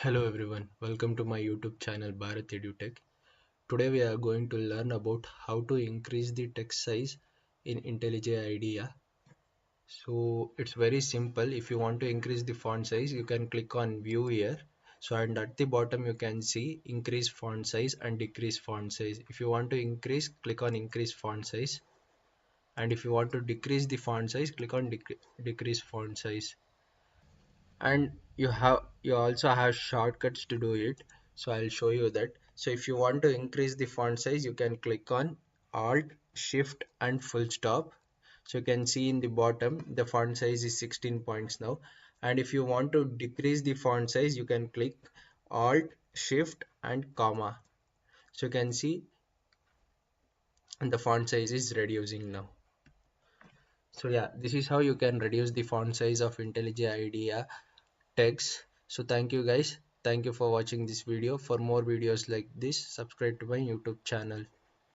Hello everyone, welcome to my YouTube channel Bharat EduTech. Today we are going to learn about how to increase the text size in IntelliJ IDEA. So it's very simple. If you want to increase the font size, you can click on view here. So and at the bottom you can see increase font size and decrease font size. If you want to increase, click on increase font size. And if you want to decrease the font size, click on decrease font size. And you also have shortcuts to do it, so I'll show you that. So if you want to increase the font size, you can click on alt shift and full stop. So you can see in the bottom the font size is 16 points now. And if you want to decrease the font size, you can click alt shift and comma. So you can see the font size is reducing now. So yeah, this is how you can reduce the font size of IntelliJ IDEA text. So thank you guys, thank you for watching this video. For more videos like this, subscribe to my YouTube channel.